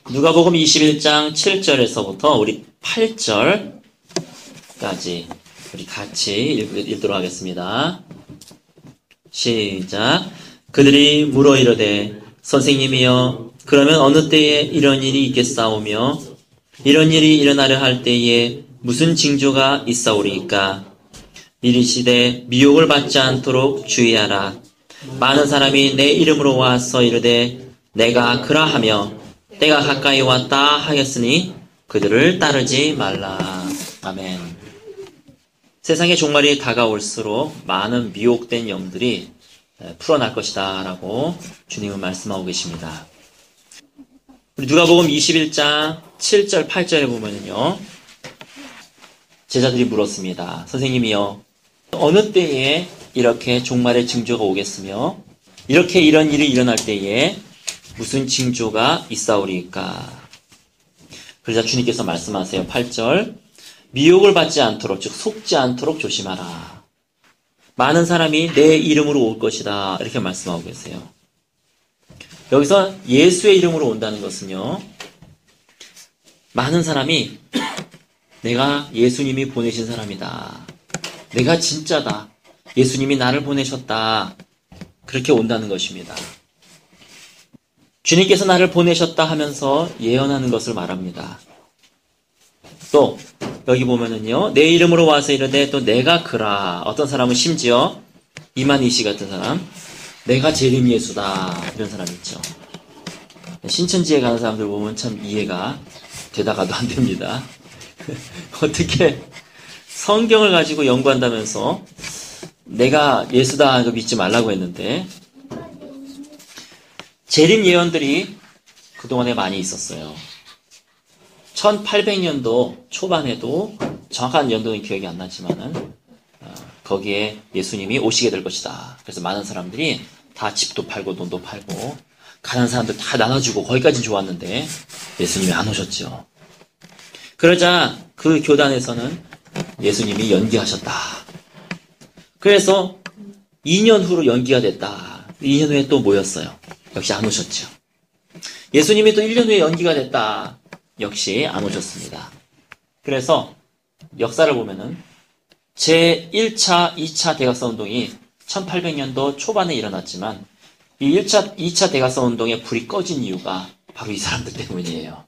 누가복음 21장 7절에서부터 우리 8절까지 우리 같이 읽도록 하겠습니다. 시작. 그들이 물어 이르되 선생님이여 그러면 어느 때에 이런 일이 있겠사오며 이런 일이 일어나려 할 때에 무슨 징조가 있사오리이까? 이르시되 미혹을 받지 않도록 주의하라. 많은 사람이 내 이름으로 와서 이르되 내가 그라하며 때가 가까이 왔다 하였으니 그들을 따르지 말라. 아멘. 세상의 종말이 다가올수록 많은 미혹된 영들이 풀어날 것이다 라고 주님은 말씀하고 계십니다. 우리 누가복음 21장 7절 8절에 보면요, 제자들이 물었습니다. 선생님이여 어느 때에 이렇게 종말의 징조가 오겠으며 이렇게 이런 일이 일어날 때에 무슨 징조가 있사오리이까? 그러자 주님께서 말씀하세요. 8절. 미혹을 받지 않도록, 즉 속지 않도록 조심하라. 많은 사람이 내 이름으로 올 것이다. 이렇게 말씀하고 계세요. 여기서 예수의 이름으로 온다는 것은요, 많은 사람이 내가 예수님이 보내신 사람이다. 내가 진짜다. 예수님이 나를 보내셨다. 그렇게 온다는 것입니다. 주님께서 나를 보내셨다 하면서 예언하는 것을 말합니다. 또 여기 보면은요, 내 이름으로 와서 이르되 또 내가 그라. 어떤 사람은 심지어 이만희 씨 같은 사람, 내가 재림 예수다 이런 사람 있죠. 신천지에 가는 사람들 보면 참 이해가 되다가도 안 됩니다. 어떻게 성경을 가지고 연구한다면서 내가 예수다 이거 믿지 말라고 했는데, 재림 예언들이 그동안에 많이 있었어요. 1800년도 초반에도 정확한 연도는 기억이 안 나지만은 거기에 예수님이 오시게 될 것이다. 그래서 많은 사람들이 다 집도 팔고 돈도 팔고 가난한 사람들 다 나눠주고 거기까지 좋았는데 예수님이 안 오셨죠. 그러자 그 교단에서는 예수님이 연기하셨다. 그래서 2년 후로 연기가 됐다. 2년 후에 또 모였어요. 역시 안 오셨죠. 예수님이 또 1년 후에 연기가 됐다. 역시 안 오셨습니다. 그래서 역사를 보면은 제1차, 2차 대각선 운동이 1800년도 초반에 일어났지만 이 2차 대각선 운동의 불이 꺼진 이유가 바로 이 사람들 때문이에요.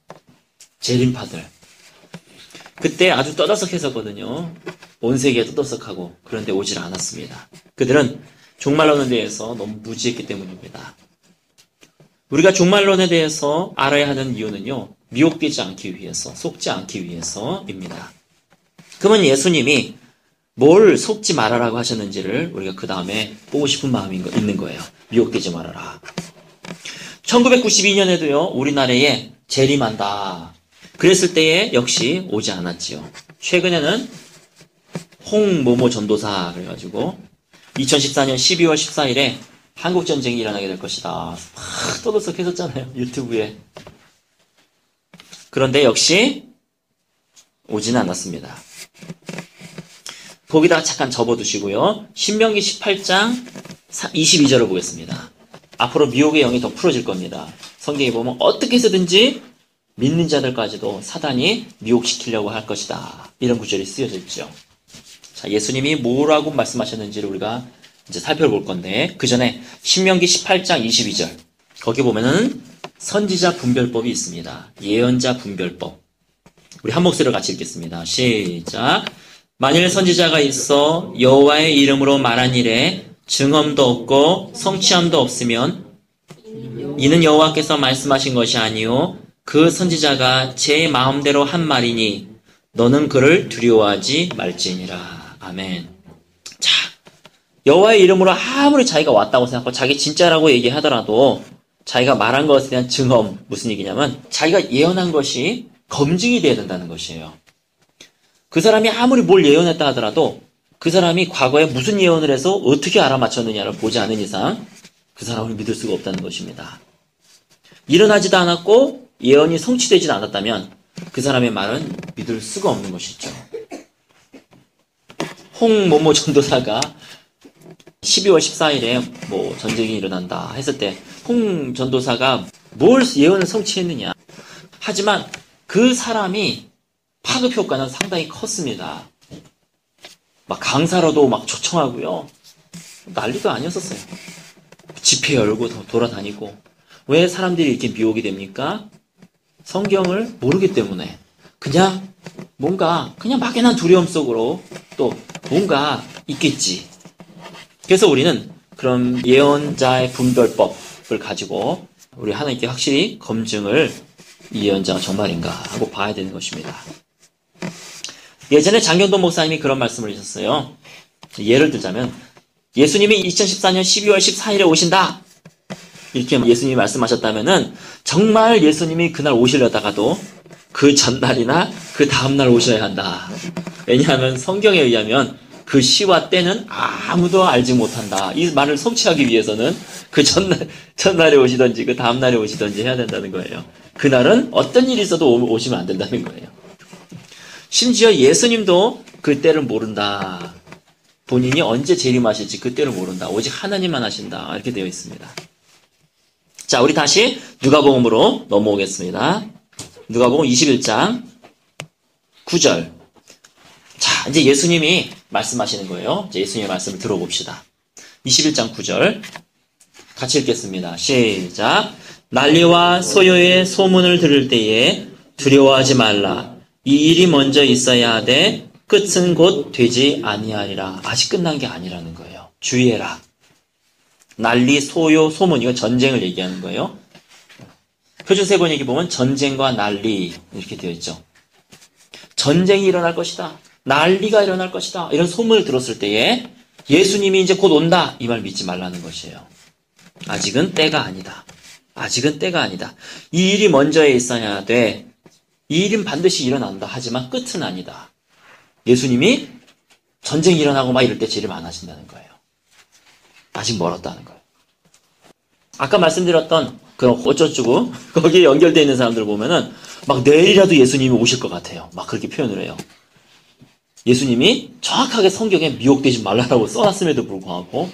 재림파들. 그때 아주 떠들썩했었거든요. 온 세계에 떠들썩하고. 그런데 오질 않았습니다. 그들은 종말론에 대해서 너무 무지했기 때문입니다. 우리가 종말론에 대해서 알아야 하는 이유는요, 미혹되지 않기 위해서, 속지 않기 위해서입니다. 그러면 예수님이 뭘 속지 말아라고 하셨는지를 우리가 그 다음에 보고 싶은 마음이 있는 거예요. 미혹되지 말아라. 1992년에도요, 우리나라에 재림한다. 그랬을 때에 역시 오지 않았지요. 최근에는 홍모모 전도사 그래가지고 2014년 12월 14일에 한국전쟁이 일어나게 될 것이다. 막 떠들썩했었잖아요. 유튜브에. 그런데 역시 오지는 않았습니다. 거기다가 잠깐 접어두시고요. 신명기 18장 22절을 보겠습니다. 앞으로 미혹의 영이 더 풀어질 겁니다. 성경에 보면 어떻게 해서든지 믿는 자들까지도 사단이 미혹시키려고 할 것이다. 이런 구절이 쓰여져 있죠. 자, 예수님이 뭐라고 말씀하셨는지를 우리가 이제 살펴볼 건데, 그 전에 신명기 18장 22절 거기 보면은 선지자 분별법이 있습니다. 예언자 분별법. 우리 한 목소리로 같이 읽겠습니다. 시작. 만일 선지자가 있어 여호와의 이름으로 말한 일에 증언도 없고 성취함도 없으면 이는 여호와께서 말씀하신 것이 아니요 그 선지자가 제 마음대로 한 말이니 너는 그를 두려워하지 말지니라. 아멘. 자, 여호와의 이름으로 아무리 자기가 왔다고 생각하고 자기 진짜라고 얘기하더라도 자기가 말한 것에 대한 증언, 무슨 얘기냐면 자기가 예언한 것이 검증이 돼야 된다는 것이에요. 그 사람이 아무리 뭘 예언했다 하더라도 그 사람이 과거에 무슨 예언을 해서 어떻게 알아맞혔느냐를 보지 않은 이상 그 사람을 믿을 수가 없다는 것입니다. 일어나지도 않았고 예언이 성취되지도 않았다면 그 사람의 말은 믿을 수가 없는 것이죠. 홍모모 전도사가 12월 14일에 뭐 전쟁이 일어난다 했을 때 홍 전도사가 뭘 예언을 성취했느냐? 하지만 그 사람이 파급 효과는 상당히 컸습니다. 막 강사로도 막 초청하고요. 난리도 아니었었어요. 집회 열고 돌아다니고. 왜 사람들이 이렇게 미혹이 됩니까? 성경을 모르기 때문에. 그냥 뭔가 그냥 막연한 두려움 속으로 또 뭔가 있겠지. 그래서 우리는 그런 예언자의 분별법을 가지고 우리 하나님께 확실히 검증을 이 예언자가 정말인가 하고 봐야 되는 것입니다. 예전에 장경돈 목사님이 그런 말씀을 하셨어요. 예를 들자면 예수님이 2014년 12월 14일에 오신다. 이렇게 예수님이 말씀하셨다면은 정말 예수님이 그날 오시려다가도 그 전날이나 그 다음날 오셔야 한다. 왜냐하면 성경에 의하면 그 시와 때는 아무도 알지 못한다. 이 말을 성취하기 위해서는 그 전날에 오시든지 그 다음날에 오시든지 해야 된다는 거예요. 그날은 어떤 일이 있어도 오시면 안 된다는 거예요. 심지어 예수님도 그 때를 모른다. 본인이 언제 재림하실지 그 때를 모른다. 오직 하나님만 하신다. 이렇게 되어 있습니다. 자, 우리 다시 누가복음으로 넘어오겠습니다. 누가복음 21장 9절. 자, 이제 예수님이 말씀하시는 거예요. 이제 예수님의 말씀을 들어봅시다. 21장 9절. 같이 읽겠습니다. 시작. 난리와 소요의 소문을 들을 때에 두려워하지 말라. 이 일이 먼저 있어야 하되 끝은 곧 되지 아니하리라. 아직 끝난 게 아니라는 거예요. 주의해라. 난리, 소요, 소문, 이건 전쟁을 얘기하는 거예요. 표준 세번역에 보면 전쟁과 난리 이렇게 되어 있죠. 전쟁이 일어날 것이다. 난리가 일어날 것이다. 이런 소문을 들었을 때에 예수님이 이제 곧 온다. 이 말 믿지 말라는 것이에요. 아직은 때가 아니다. 아직은 때가 아니다. 이 일이 먼저 있어야 돼. 이 일은 반드시 일어난다. 하지만 끝은 아니다. 예수님이 전쟁이 일어나고 막 이럴 때 재림 안 하신다는 거예요. 아직 멀었다는 거예요. 아까 말씀드렸던 그런 어쩌고 거기에 연결되어 있는 사람들 보면은 막 내일이라도 예수님이 오실 것 같아요. 막 그렇게 표현을 해요. 예수님이 정확하게 성경에 미혹되지 말라라고 써놨음에도 불구하고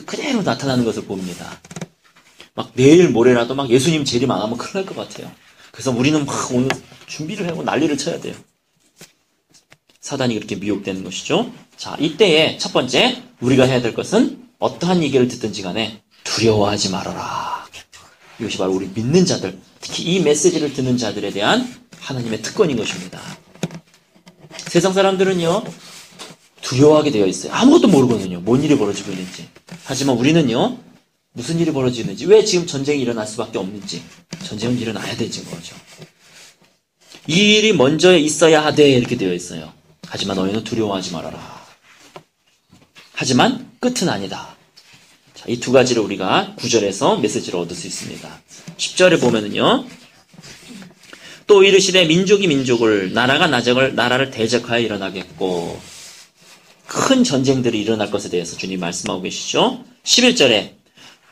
그대로 나타나는 것을 봅니다. 막 내일 모레라도 막 예수님 재림 안 하면 큰일 날 것 같아요. 그래서 우리는 막 오늘 준비를 하고 난리를 쳐야 돼요. 사단이 그렇게 미혹되는 것이죠. 자, 이때에 첫 번째 우리가 해야 될 것은 어떠한 얘기를 듣든지 간에 두려워하지 말아라. 이것이 바로 우리 믿는 자들, 특히 이 메시지를 듣는 자들에 대한 하나님의 특권인 것입니다. 세상 사람들은요, 두려워하게 되어 있어요. 아무것도 모르거든요. 뭔 일이 벌어지고 있는지. 하지만 우리는요, 무슨 일이 벌어지는지, 왜 지금 전쟁이 일어날 수밖에 없는지, 전쟁은 일어나야 되는 거죠. 이 일이 먼저 있어야 하되 이렇게 되어 있어요. 하지만 너희는 두려워하지 말아라. 하지만 끝은 아니다. 자, 이 두 가지를 우리가 9절에서 메시지를 얻을 수 있습니다. 10절에 보면은요, 또 이르시되 민족이 민족을, 나라가 나라를 대적하여 일어나겠고, 큰 전쟁들이 일어날 것에 대해서 주님 말씀하고 계시죠. 11절에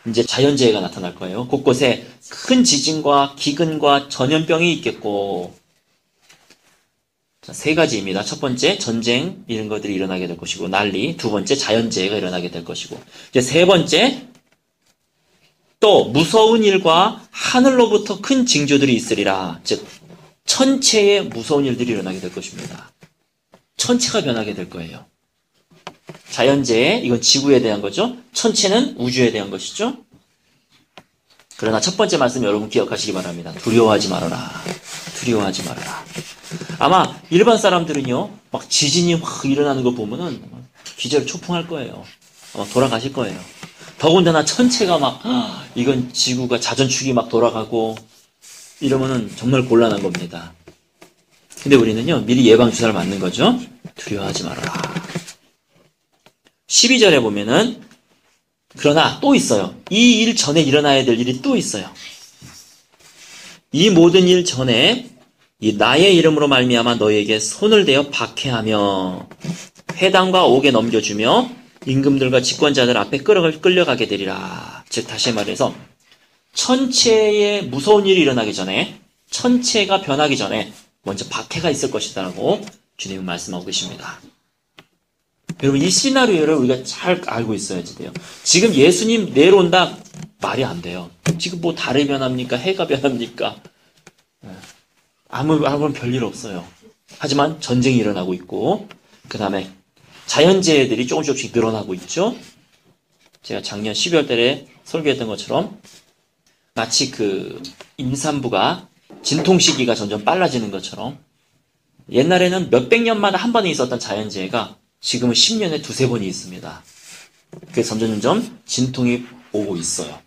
이제 자연재해가 나타날 거예요. 곳곳에 큰 지진과 기근과 전염병이 있겠고, 자, 세 가지입니다. 첫 번째, 전쟁, 이런 것들이 일어나게 될 것이고, 난리. 두 번째, 자연재해가 일어나게 될 것이고, 이제 세 번째, 또 무서운 일과 하늘로부터 큰 징조들이 있으리라. 즉, 천체에 무서운 일들이 일어나게 될 것입니다. 천체가 변하게 될 거예요. 자연재해, 이건 지구에 대한 거죠. 천체는 우주에 대한 것이죠. 그러나 첫 번째 말씀 여러분 기억하시기 바랍니다. 두려워하지 말아라. 두려워하지 말아라. 아마 일반 사람들은요, 막 지진이 확 일어나는 거 보면은 기절 초풍할 거예요. 돌아가실 거예요. 더군다나 천체가 막, 이건 지구가 자전축이 막 돌아가고 이러면은 정말 곤란한 겁니다. 근데 우리는요, 미리 예방주사를 맞는 거죠. 두려워하지 말아라. 12절에 보면은, 그러나 또 있어요. 이 일 전에 일어나야 될 일이 또 있어요. 이 모든 일 전에 이 나의 이름으로 말미암아 너희에게 손을 대어 박해하며 회당과 옥에 넘겨주며 임금들과 집권자들 앞에 끌려가게 되리라. 즉 다시 말해서 천체에 무서운 일이 일어나기 전에, 천체가 변하기 전에 먼저 박해가 있을 것이다라고 주님은 말씀하고 계십니다. 여러분, 이 시나리오를 우리가 잘 알고 있어야지 돼요. 지금 예수님 내려온다 말이 안 돼요. 지금 뭐 달이 변합니까? 해가 변합니까? 아무런 별일 없어요. 하지만 전쟁이 일어나고 있고, 그 다음에 자연재해들이 조금씩 늘어나고 있죠. 제가 작년 12월 달에 설교했던 것처럼 마치 그 임산부가 진통 시기가 점점 빨라지는 것처럼 옛날에는 몇백 년마다 한 번에 있었던 자연재해가 지금은 10년에 두세 번이 있습니다. 그래서 점점 진통이 오고 있어요.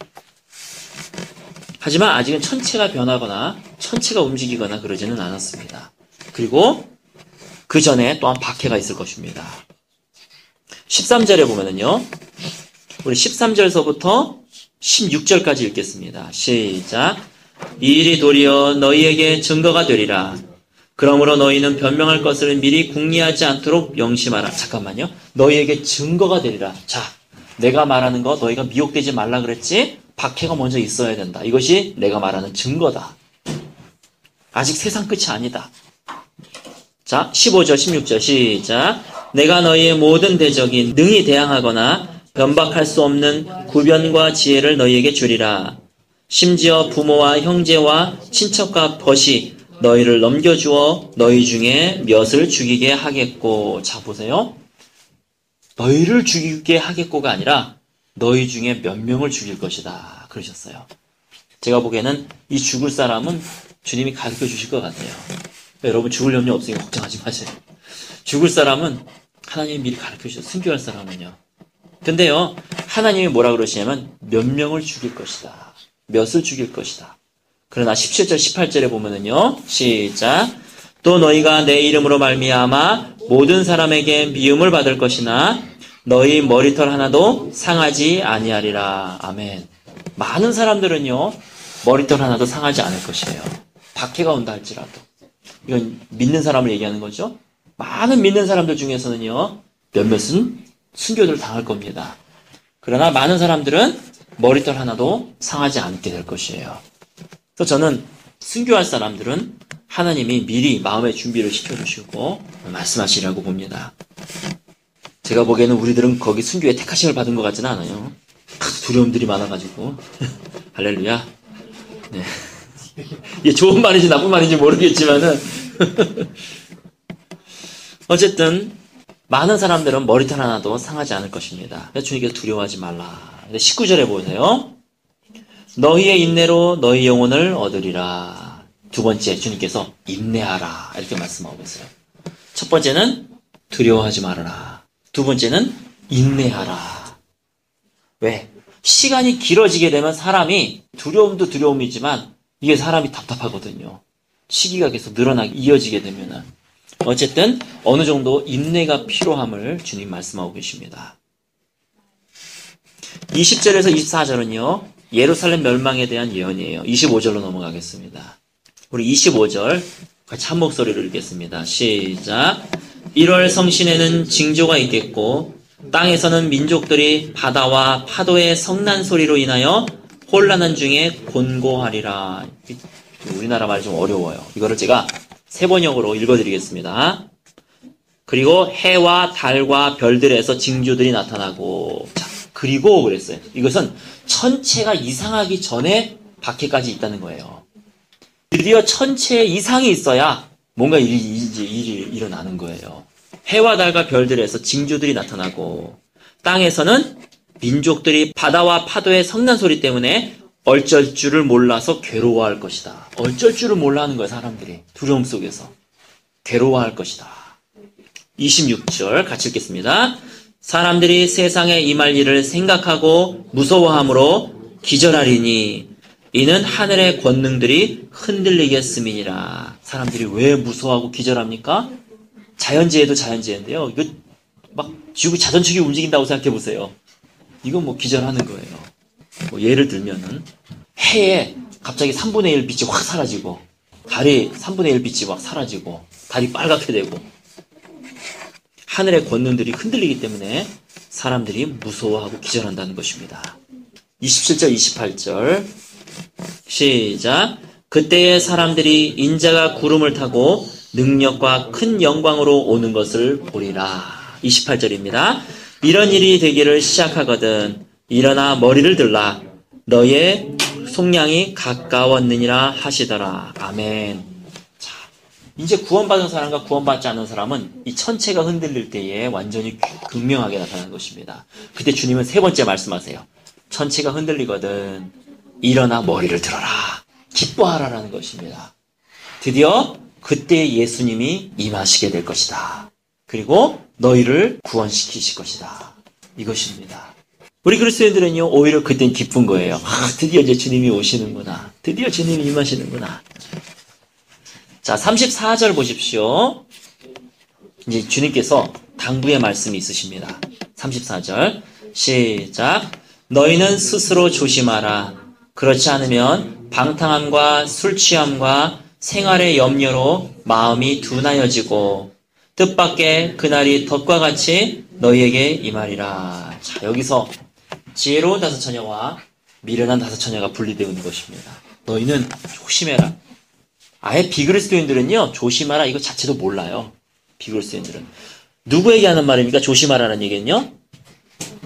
하지만 아직은 천체가 변하거나 천체가 움직이거나 그러지는 않았습니다. 그리고 그 전에 또한 박해가 있을 것입니다. 13절에 보면은요, 우리 13절서부터 16절까지 읽겠습니다. 시작. 이 일이 도리어 너희에게 증거가 되리라. 그러므로 너희는 변명할 것을 미리 궁리하지 않도록 명심하라. 잠깐만요. 너희에게 증거가 되리라. 자, 내가 말하는 거 너희가 미혹되지 말라 그랬지? 박해가 먼저 있어야 된다. 이것이 내가 말하는 증거다. 아직 세상 끝이 아니다. 자, 15절, 16절 시작. 내가 너희의 모든 대적이 능히 대항하거나 변박할 수 없는 구변과 지혜를 너희에게 주리라. 심지어 부모와 형제와 친척과 벗이 너희를 넘겨주어 너희 중에 몇을 죽이게 하겠고. 자, 보세요. 너희를 죽이게 하겠고가 아니라 너희 중에 몇 명을 죽일 것이다. 그러셨어요. 제가 보기에는 이 죽을 사람은 주님이 가르쳐 주실 것 같아요. 여러분 죽을 염려 없으니까 걱정하지 마세요. 죽을 사람은 하나님이 미리 가르쳐 주셨어요. 순교할 사람은요. 근데요, 하나님이 뭐라 그러시냐면 몇 명을 죽일 것이다. 몇을 죽일 것이다. 그러나 17절, 18절에 보면은요, 시작. 또 너희가 내 이름으로 말미암아 모든 사람에게 미움을 받을 것이나 너희 머리털 하나도 상하지 아니하리라. 아멘. 많은 사람들은요, 머리털 하나도 상하지 않을 것이에요. 박해가 온다 할지라도. 이건 믿는 사람을 얘기하는 거죠. 많은 믿는 사람들 중에서는요, 몇몇은 순교를 당할 겁니다. 그러나 많은 사람들은 머리털 하나도 상하지 않게 될 것이에요. 그래서 저는 순교할 사람들은 하나님이 미리 마음의 준비를 시켜주시고 말씀하시라고 봅니다. 제가 보기에는 우리들은 거기 순교에 택하심을 받은 것 같지는 않아요. 두려움들이 많아가지고. 할렐루야. 네. 이게 좋은 말인지 나쁜 말인지 모르겠지만은 어쨌든 많은 사람들은 머리털 하나도 상하지 않을 것입니다. 그래서 주님께서 두려워하지 말라. 19절에 보세요. 너희의 인내로 너희 영혼을 얻으리라. 두 번째, 주님께서 인내하라. 이렇게 말씀하고 계세요. 첫 번째는 두려워하지 말아라. 두 번째는 인내하라. 왜? 시간이 길어지게 되면 사람이 두려움도 두려움이지만 이게 사람이 답답하거든요. 시기가 계속 늘어나게 이어지게 되면은. 어쨌든 어느 정도 인내가 필요함을 주님 말씀하고 계십니다. 20절에서 24절은요. 예루살렘 멸망에 대한 예언이에요. 25절로 넘어가겠습니다. 우리 25절 같이 한 목소리로 읽겠습니다. 시작. 1월 성신에는 징조가 있겠고 땅에서는 민족들이 바다와 파도의 성난 소리로 인하여 혼란한 중에 곤고하리라. 우리나라 말이 좀 어려워요. 이거를 제가 세 번역으로 읽어드리겠습니다. 그리고 해와 달과 별들에서 징조들이 나타나고. 자, 그리고 그랬어요. 이것은 천체가 이상하기 전에 박해까지 있다는 거예요. 드디어 천체에 이상이 있어야 뭔가 일이 일어나는 거예요. 해와 달과 별들에서 징조들이 나타나고 땅에서는 민족들이 바다와 파도의 성난 소리 때문에 얼쩔 줄을 몰라서 괴로워할 것이다. 얼쩔 줄을 몰라 하는 거예요. 사람들이 두려움 속에서 괴로워할 것이다. 26절 같이 읽겠습니다. 사람들이 세상에 임할 일을 생각하고 무서워함으로 기절하리니 이는 하늘의 권능들이 흔들리겠음이니라. 사람들이 왜 무서워하고 기절합니까? 자연재해도 자연재해인데요. 이거 막 지구 자전축이 움직인다고 생각해 보세요. 이건 뭐 기절하는 거예요. 뭐 예를 들면은 해에 갑자기 3분의 1 빛이 확 사라지고 달이 3분의 1 빛이 확 사라지고 달이 빨갛게 되고 하늘의 권능들이 흔들리기 때문에 사람들이 무서워하고 기절한다는 것입니다. 27절 28절 시작. 그때의 사람들이 인자가 구름을 타고 능력과 큰 영광으로 오는 것을 보리라. 28절입니다. 이런 일이 되기를 시작하거든 일어나 머리를 들라 너의 속량이 가까웠느니라 하시더라. 아멘. 자, 이제 구원받은 사람과 구원받지 않은 사람은 이 천체가 흔들릴 때에 완전히 극명하게 나타나는 것입니다. 그때 주님은 세 번째 말씀하세요. 천체가 흔들리거든 일어나 머리를 들어라. 기뻐하라라는 것입니다. 드디어 그때 예수님이 임하시게 될 것이다. 그리고 너희를 구원시키실 것이다. 이것입니다. 우리 그리스도인들은요, 오히려 그땐 기쁜 거예요. 드디어 이제 주님이 오시는구나. 드디어 주님이 임하시는구나. 자, 34절 보십시오. 이제 주님께서 당부의 말씀이 있으십니다. 34절. 시작. 너희는 스스로 조심하라. 그렇지 않으면 방탕함과 술 취함과 생활의 염려로 마음이 둔하여지고 뜻밖의 그날이 덫과 같이 너희에게 임하리라. 자, 여기서 지혜로운 다섯 처녀와 미련한 다섯 처녀가 분리되어 있는 것입니다. 너희는 조심해라. 아예 비그리스도인들은요, 조심하라 이거 자체도 몰라요. 비그리스도인들은. 누구에게 하는 말입니까? 조심하라는 얘기는요?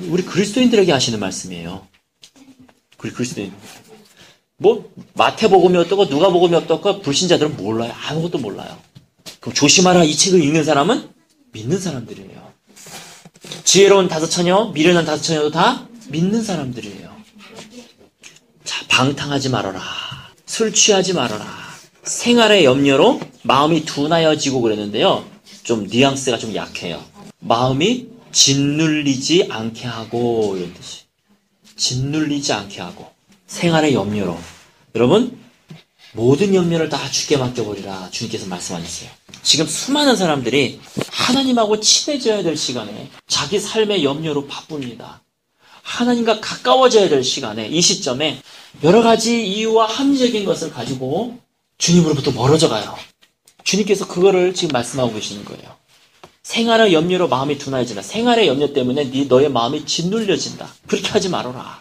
우리 그리스도인들에게 하시는 말씀이에요. 우리 그리스도인. 뭐 마태복음이 어떻고 누가복음이 어떻고 불신자들은 몰라요. 아무것도 몰라요. 그럼 조심하라 이 책을 읽는 사람은 믿는 사람들이에요. 지혜로운 다섯 처녀, 미련한 다섯 처녀도 다 믿는 사람들이에요. 자, 방탕하지 말아라. 술 취하지 말아라. 생활의 염려로 마음이 둔하여지고 그랬는데요. 좀 뉘앙스가 좀 약해요. 마음이 짓눌리지 않게 하고 이런 뜻이. 짓눌리지 않게 하고 생활의 염려로. 여러분 모든 염려를 다 주께 맡겨버리라 주님께서 말씀하셨어요. 지금 수많은 사람들이 하나님하고 친해져야 될 시간에 자기 삶의 염려로 바쁩니다. 하나님과 가까워져야 될 시간에 이 시점에 여러 가지 이유와 합리적인 것을 가지고 주님으로부터 멀어져 가요. 주님께서 그거를 지금 말씀하고 계시는 거예요. 생활의 염려로 마음이 둔해진다. 생활의 염려 때문에 너의 마음이 짓눌려진다. 그렇게 하지 말아라.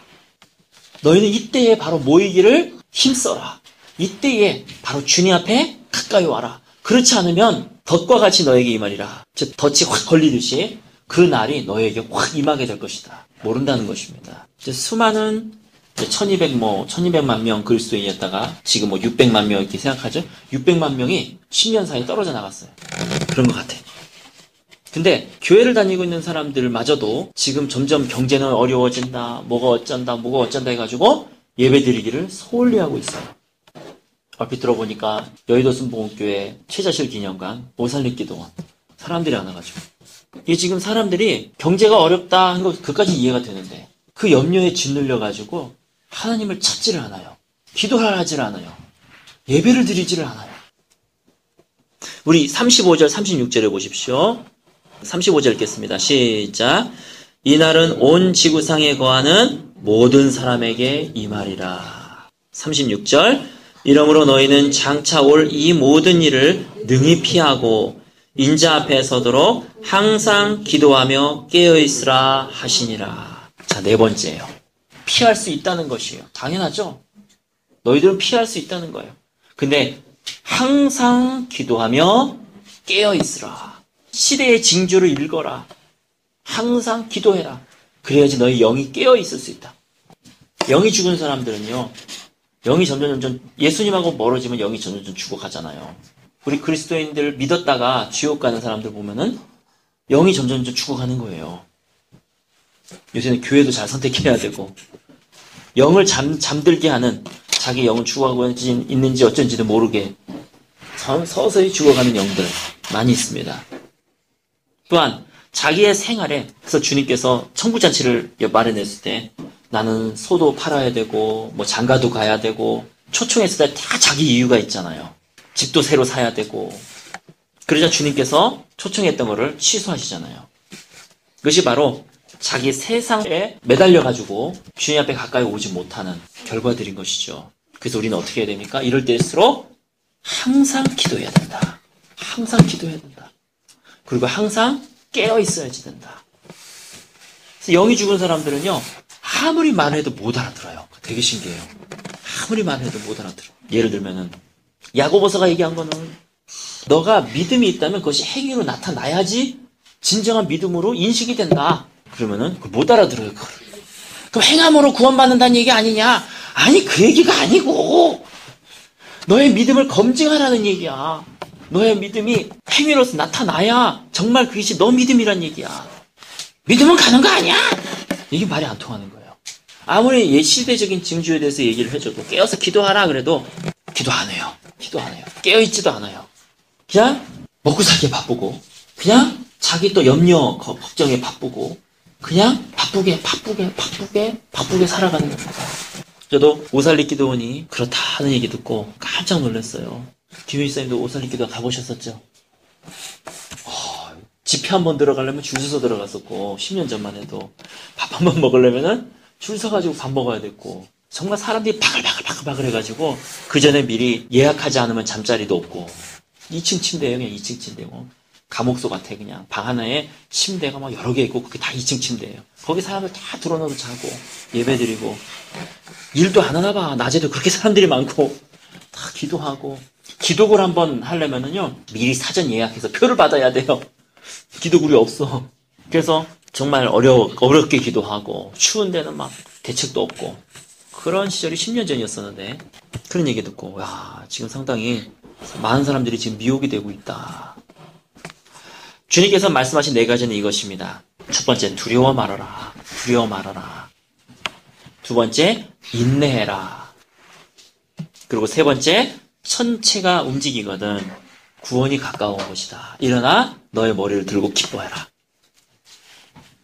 너희는 이때에 바로 모이기를 힘써라. 이때에 바로 주님 앞에 가까이 와라. 그렇지 않으면 덫과 같이 너에게 임하리라. 즉 덫이 확 걸리듯이 그 날이 너에게 확 임하게 될 것이다. 모른다는 것입니다. 수많은 1200만 명 그리스도인이었다가 지금 600만 명 이렇게 생각하죠? 600만 명이 10년 사이에 떨어져 나갔어요. 그런 것 같아. 근데 교회를 다니고 있는 사람들마저도 지금 점점 경제는 어려워진다, 뭐가 어쩐다 해가지고 예배드리기를 소홀히 하고 있어요. 얼핏 들어보니까 여의도 순복음교회 최자실 기념관 오살립기도원 사람들이 안 와가지고 이게 지금 사람들이 경제가 어렵다 한 거 그까지 이해가 되는데 그 염려에 짓눌려가지고 하나님을 찾지를 않아요. 기도를 하지를 않아요. 예배를 드리지를 않아요. 우리 35절 36절을 보십시오. 35절 읽겠습니다. 시작. 이날은 온 지구상에 거하는 모든 사람에게 임하리라. 36절. 이러므로 너희는 장차 올 이 모든 일을 능히 피하고 인자 앞에 서도록 항상 기도하며 깨어있으라 하시니라. 자, 네 번째예요. 피할 수 있다는 것이에요. 당연하죠? 너희들은 피할 수 있다는 거예요. 근데 항상 기도하며 깨어있으라. 시대의 징조를 읽어라. 항상 기도해라. 그래야지 너희 영이 깨어있을 수 있다. 영이 죽은 사람들은요. 영이 점점 예수님하고 멀어지면 영이 점점 죽어가잖아요. 우리 그리스도인들 믿었다가 지옥 가는 사람들 보면은 영이 점점 죽어가는 거예요. 요새는 교회도 잘 선택해야 되고 영을 잠들게 하는 자기 영은 죽어가고 있는지 어쩐지도 모르게 서서히 죽어가는 영들 많이 있습니다. 또한 자기의 생활에 그래서 주님께서 천국잔치를 마련했을 때 나는 소도 팔아야 되고 뭐 장가도 가야 되고 초청했을 때 다 자기 이유가 있잖아요. 집도 새로 사야 되고 그러자 주님께서 초청했던 거를 취소하시잖아요. 그것이 바로 자기 세상에 매달려가지고 주님 앞에 가까이 오지 못하는 결과들인 것이죠. 그래서 우리는 어떻게 해야 됩니까? 이럴 때일수록 항상 기도해야 된다. 항상 기도해야 된다. 그리고 항상 깨어 있어야지 된다. 그래서 영이 죽은 사람들은요. 아무리 말해도 못 알아들어요. 되게 신기해요. 아무리 말해도 못 알아들어. 예를 들면은 야고보서가 얘기한 거는 너가 믿음이 있다면 그것이 행위로 나타나야지 진정한 믿음으로 인식이 된다. 그러면은 못 알아들어요. 그걸. 그럼 행함으로 구원받는다는 얘기 아니냐? 아니 그 얘기가 아니고 너의 믿음을 검증하라는 얘기야. 너의 믿음이 행위로서 나타나야 정말 그것이 너 믿음이란 얘기야. 믿으면 가는 거 아니야? 이게 말이 안 통하는 거예요. 아무리 시대적인 징조에 대해서 얘기를 해줘도 깨어서 기도하라 그래도 기도 안 해요. 기도 안 해요. 깨어있지도 않아요. 그냥 먹고 살기에 바쁘고 그냥 자기 또 염려 걱정에 바쁘고 그냥 바쁘게 살아가는 겁니다. 저도 오살리 기도원이 그렇다는 얘기 듣고 깜짝 놀랐어요. 김윤희 사님도 오살리 기도원 가보셨었죠? 집회 한 번 들어가려면 줄 서서 들어갔었고 10년 전만 해도 밥 한 번 먹으려면은 줄 서가지고 밥 먹어야 됐고 정말 사람들이 바글바글 해가지고 그 전에 미리 예약하지 않으면 잠자리도 없고 2층 침대예요. 그냥 2층 침대고 감옥소 같아. 그냥 방 하나에 침대가 막 여러 개 있고 그게 다 2층 침대예요. 거기 사람들 다 들어넣어서 자고 예배드리고 일도 안 하나 봐. 낮에도 그렇게 사람들이 많고 다 기도하고 기도를 한번 하려면은요 미리 사전 예약해서 표를 받아야 돼요. 기도굴이 없어. 그래서 정말 어렵게 기도하고 추운 데는 막 대책도 없고 그런 시절이 10년 전이었었는데 그런 얘기 듣고 야 지금 상당히 많은 사람들이 지금 미혹이 되고 있다. 주님께서 말씀하신 4가지는 이것입니다. 첫 번째 두려워 말아라. 두려워 말아라. 두 번째 인내해라. 그리고 세 번째 천체가 움직이거든 구원이 가까운 것이다. 일어나 너의 머리를 들고 기뻐해라.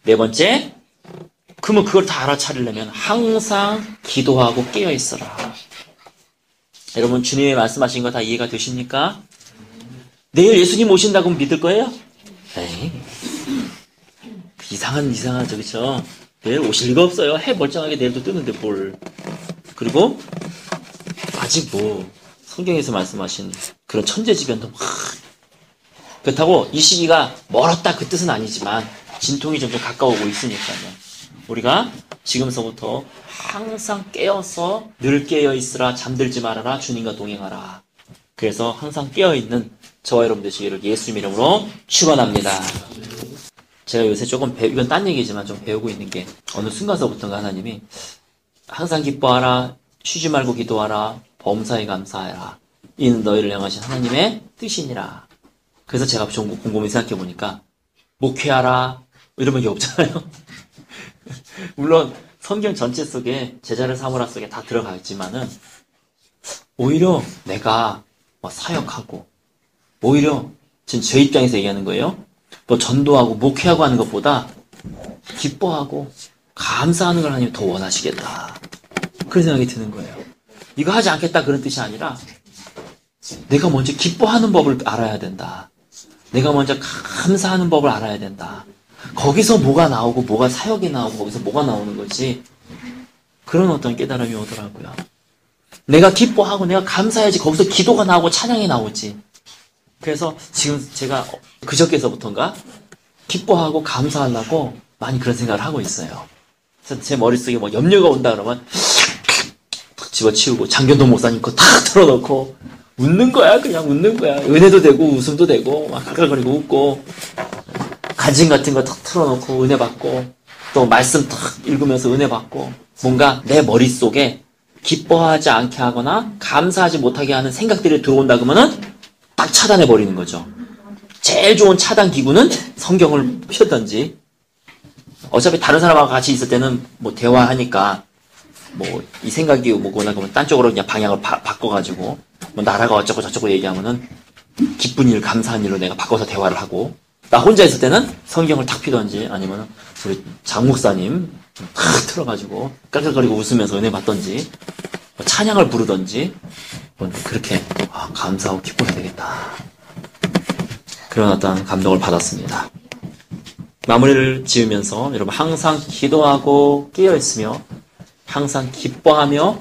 네 번째, 그러면 그걸 다 알아차리려면 항상 기도하고 깨어있어라. 여러분 주님이 말씀하신 거 다 이해가 되십니까? 내일 예수님 오신다고 믿을 거예요? 에이, 이상하죠, 그쵸? 내일 오실 리가 없어요. 해 멀쩡하게 내일도 뜨는데 뭘. 그리고 아직 성경에서 말씀하신 그런 천재지변도 그렇다고 이 시기가 멀었다 그 뜻은 아니지만 진통이 점점 가까우고 있으니까요. 우리가 지금서부터 항상 깨어서 늘 깨어있으라 잠들지 말아라 주님과 동행하라. 그래서 항상 깨어있는 저와 여러분 되시기를 예수님 이름으로 축원합니다. 제가 요새 조금 이건 딴 얘기지만 좀 배우고 있는 게 어느 순간서부터인가 하나님이 항상 기뻐하라 쉬지 말고 기도하라 범사에 감사하라 이는 너희를 향하신 하나님의 뜻이니라. 그래서 제가 좀 곰곰이 생각해 보니까 목회하라 이런 게 없잖아요. 물론 성경 전체 속에 제자를 삼으라 속에 다 들어가 있지만은 오히려 내가 사역하고 오히려 지금 제 입장에서 얘기하는 거예요. 전도하고 목회하고 하는 것보다 기뻐하고 감사하는 걸 하나님 더 원하시겠다. 그런 생각이 드는 거예요. 이거 하지 않겠다 그런 뜻이 아니라 내가 먼저 기뻐하는 법을 알아야 된다. 내가 먼저 감사하는 법을 알아야 된다. 거기서 뭐가 나오고 뭐가 사역이 나오고 거기서 뭐가 나오는 거지. 그런 어떤 깨달음이 오더라고요. 내가 기뻐하고 내가 감사해야지 거기서 기도가 나오고 찬양이 나오지. 그래서 지금 제가 그저께서부터인가 기뻐하고 감사하려고 많이 그런 생각을 하고 있어요. 그래서 제 머릿속에 염려가 온다 그러면 탁 집어치우고 장견동 목사님 거 탁 틀어놓고 웃는 거야. 그냥 웃는 거야. 은혜도 되고 웃음도 되고 막 깔깔거리고 웃고 간증 같은 거 탁 틀어놓고 은혜 받고 또 말씀 탁 읽으면서 은혜 받고 뭔가 내 머릿속에 기뻐하지 않게 하거나 감사하지 못하게 하는 생각들이 들어온다 그러면은 딱 차단해 버리는 거죠. 제일 좋은 차단 기구는 성경을 펴든지 어차피 다른 사람하고 같이 있을 때는 대화하니까 이 생각이 뭐거나 그러면 딴 쪽으로 그냥 방향을 바꿔가지고 나라가 어쩌고 저쩌고 얘기하면은 기쁜 일 감사한 일로 내가 바꿔서 대화를 하고 나 혼자 있을 때는 성경을 탁 피던지 아니면 우리 장 목사님 탁 틀어가지고 깔깔거리고 웃으면서 은혜 받던지 찬양을 부르던지 그렇게 감사하고 기뻐해야 되겠다. 그런 어떤 감동을 받았습니다. 마무리를 지으면서 여러분 항상 기도하고 깨어있으며 항상 기뻐하며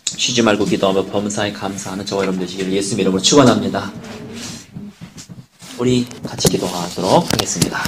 쉬지 말고 기도하며 범사에 감사하는 저와 여러분 되시기를 예수님 이름으로 축원합니다. 우리 같이 기도하도록 하겠습니다.